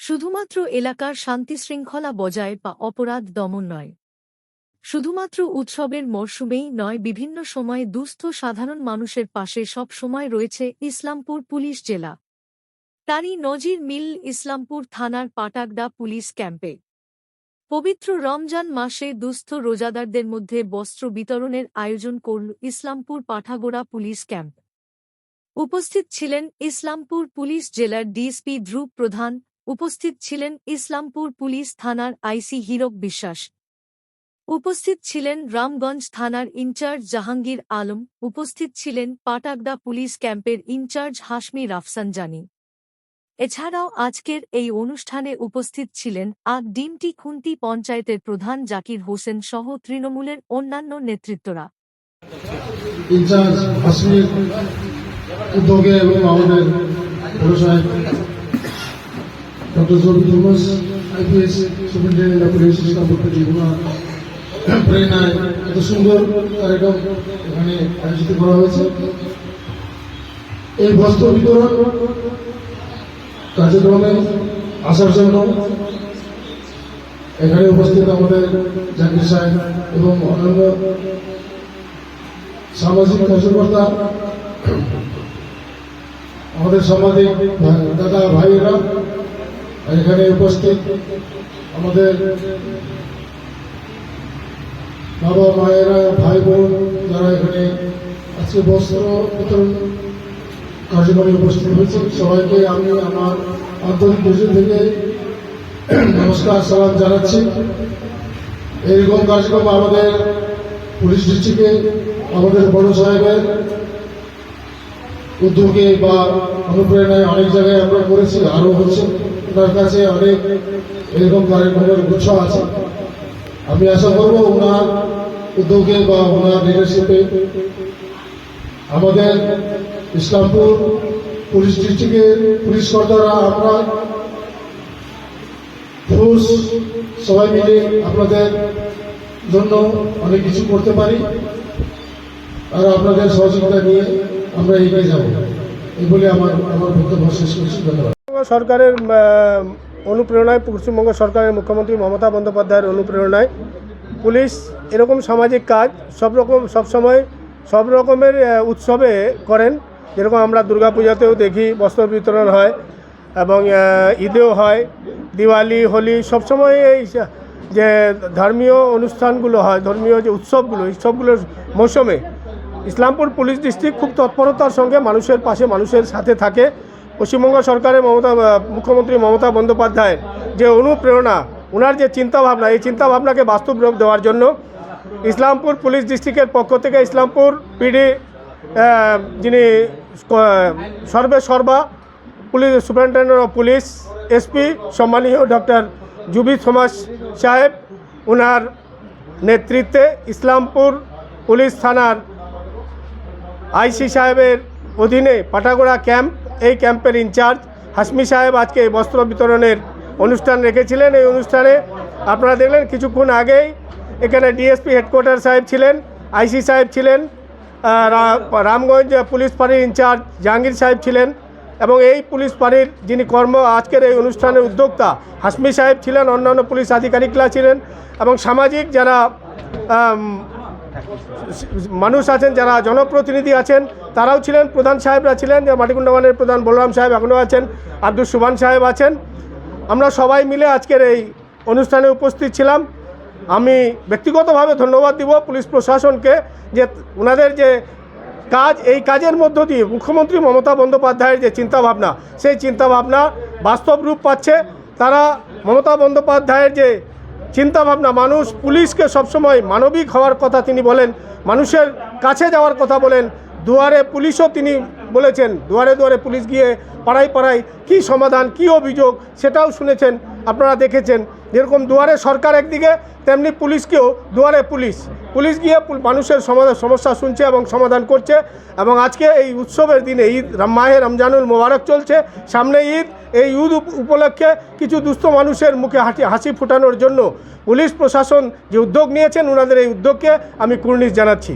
শুধুমাত্র এলাকার শান্তিশৃঙ্খলা বজায় বা অপরাধ দমন নয়, শুধুমাত্র উৎসবের মরশুমেই নয়, বিভিন্ন সময়ে দুস্থ সাধারণ মানুষের পাশে সব সময় রয়েছে ইসলামপুর পুলিশ জেলা। তারই নজির মিল ইসলামপুর থানার পাটাগড়া পুলিশ ক্যাম্পে। পবিত্র রমজান মাসে দুস্থ রোজাদারদের মধ্যে বস্ত্র বিতরণের আয়োজন করল ইসলামপুর পাঠাগোড়া পুলিশ ক্যাম্প। উপস্থিত ছিলেন ইসলামপুর পুলিশ জেলার ডিএসপি ধ্রুব প্রধান, উপস্থিত ছিলেন ইসলামপুর পুলিশ থানার আইসি হীরক বিশ্বাস, উপস্থিত ছিলেন রামগঞ্জ থানার ইনচার্জ জাহাঙ্গীর আলম, উপস্থিত ছিলেন পাটাগড়া পুলিশ ক্যাম্পের ইনচার্জ হাশমি রাফসানজানি। এছাড়াও আজকের এই অনুষ্ঠানে উপস্থিত ছিলেন ডিমটি খুন্তি পঞ্চায়েতের প্রধান জাকির হোসেন সহ তৃণমূলের অন্যান্য নেতৃত্বরা। ইনচার্জ হাশমির উদ্যোগে এবং আমাদের পৌরসভায় doctor Jabir Hossain IPS superintendent police Islampur প্রেরণায় এত সুন্দর কার্যক্রম এখানে আয়োজিত করা হয়েছে। এই বস্ত্র বিতরণ কার্যক্রমে আসার জন্য এখানে উপস্থিত আমাদের জাকির সাহেব এবং অন্যান্য সামাজিক কার্যকর্তা, আমাদের সামাজিক দাদা ভাইয়েরা, এখানে উপস্থিত আমাদের বাবা মায়েরা, ভাই বোন যারা এখানে আজকে বস্ত্র বিতরণ কার্যক্রমে উপস্থিত হয়েছে, সবাইকে আমি আমার আন্তরিক দেশের থেকে নমস্কার সালাম জানাচ্ছি। এইরকম কার্যক্রম আমাদের পুলিশ ডিস্ট্রিক্টে আমাদের বড় সাহেবের উদ্যোগে বা অনুপ্রেরণায় অনেক জায়গায় আমরা করেছি, আরও হচ্ছে। ওনার কাছে অনেক এরকম কার্যক্রমের গুচ্ছ আছে। আমি আশা করব ওনার উদ্যোগে বা ওনার লিডারশিপে আমাদের ইসলামপুর পুলিশ ডিস্ট্রিক্টের পুলিশ কর্তারা আমরা ফোর্স সবাই মিলে আপনাদের জন্য অনেক কিছু করতে পারি, আর আপনাদের সহযোগিতা নিয়ে আমরা এগিয়ে যাব, এই বলে আমার বক্তব্য শেষ করছি। ধন্যবাদ। সরকারের অনুপ্রেরণায়, পশ্চিমবঙ্গ সরকারের মুখ্যমন্ত্রী মমতা বন্দ্যোপাধ্যায়ের অনুপ্রেরণায় পুলিশ এরকম সামাজিক কাজ সবসময় সব রকমের উৎসবে করেন। যেরকম আমরা দুর্গাপূজাতেও দেখি বস্ত্র বিতরণ হয়, এবং ঈদেও হয়, দিওয়ালি, হোলি, সবসময় এই যে ধর্মীয় অনুষ্ঠানগুলো হয়, ধর্মীয় যে উৎসবগুলোর মৌসুমে ইসলামপুর পুলিশ ডিস্ট্রিক্ট খুব তৎপরতার সঙ্গে মানুষের পাশে, মানুষের সাথে থাকে। পশ্চিমবঙ্গ সরকারের মুখ্যমন্ত্রী মমতা বন্দ্যোপাধ্যায়ের যে অনুপ্রেরণা, ওনার যে চিন্তাভাবনা, এই চিন্তাভাবনাকে বাস্তব রূপ দেওয়ার জন্য ইসলামপুর পুলিশ ডিস্ট্রিক্টের পক্ষ থেকে ইসলামপুর পিডি যিনি সর্বা police superintendent of police SP সম্মানীয় ডক্টর জুবি থমাস সাহেব, ওনার নেতৃত্বে ইসলামপুর পুলিশ থানার আইসি সাহেবের অধীনে পাটাগোড়া ক্যাম্প, এই ক্যাম্পের ইনচার্জ হাশমি সাহেব আজকে বস্ত্র বিতরণের অনুষ্ঠান রেখেছিলেন। এই অনুষ্ঠানে আপনারা দেখলেন কিছুক্ষণ আগেই এখানে ডিএসপি হেডকোয়ার্টার সাহেব ছিলেন, আইসি সাহেব ছিলেন, রামগঞ্জ পুলিশ ফাঁড়ির ইনচার্জ জাহাঙ্গীর সাহেব ছিলেন, এবং এই পুলিশ ফাঁড়ির যিনি আজকের এই অনুষ্ঠানের উদ্যোক্তা হাশমি সাহেব ছিলেন, অন্যান্য পুলিশ আধিকারিকরা ছিলেন, এবং সামাজিক যারা মানুষ আছেন, যারা জনপ্রতিনিধি আছেন তারাও ছিলেন, প্রধান সাহেবরা ছিলেন, মাটিকুন্ডাবানের প্রধান বলরাম সাহেব এখনও আছেন, আব্দুল সুবান সাহেব আছেন। আমরা সবাই মিলে আজকের এই অনুষ্ঠানে উপস্থিত ছিলাম। আমি ব্যক্তিগতভাবে ধন্যবাদ দিব পুলিশ প্রশাসনকে, যে ওনাদের যে কাজ, এই কাজের মধ্য দিয়ে মুখ্যমন্ত্রী মমতা বন্দ্যোপাধ্যায়ের যে চিন্তাভাবনা, সেই চিন্তাভাবনা বাস্তব রূপ পাচ্ছে। তারা মমতা বন্দ্যোপাধ্যায়ের যে চিন্তাভাবনা, মানুষ পুলিশকে সবসময় মানবিক হওয়ার কথা তিনি বলেন, মানুষের কাছে যাওয়ার কথা বলেন। দুয়ারে পুলিশও তিনি বলেছেন, দুয়ারে দুয়ারে পুলিশ গিয়ে পাড়ায় পাড়ায় কী সমাধান, কী অভিযোগ, সেটাও শুনেছেন, আপনারা দেখেছেন। যেরকম দুয়ারে সরকার একদিকে, তেমনি পুলিশকেও দুয়ারে পুলিশ গিয়ে মানুষের সমস্যা শুনছে এবং সমাধান করছে। এবং আজকে এই উৎসবের দিনে ঈদ মাহে রমজানুল মোবারক চলছে, সামনে ঈদ, এই ঈদ উপলক্ষে কিছু দুস্থ মানুষের মুখে হাসি ফোটানোর জন্য পুলিশ প্রশাসন যে উদ্যোগ নিয়েছেন, ওনাদের এই উদ্যোগকে আমি কুর্নিশ জানাচ্ছি।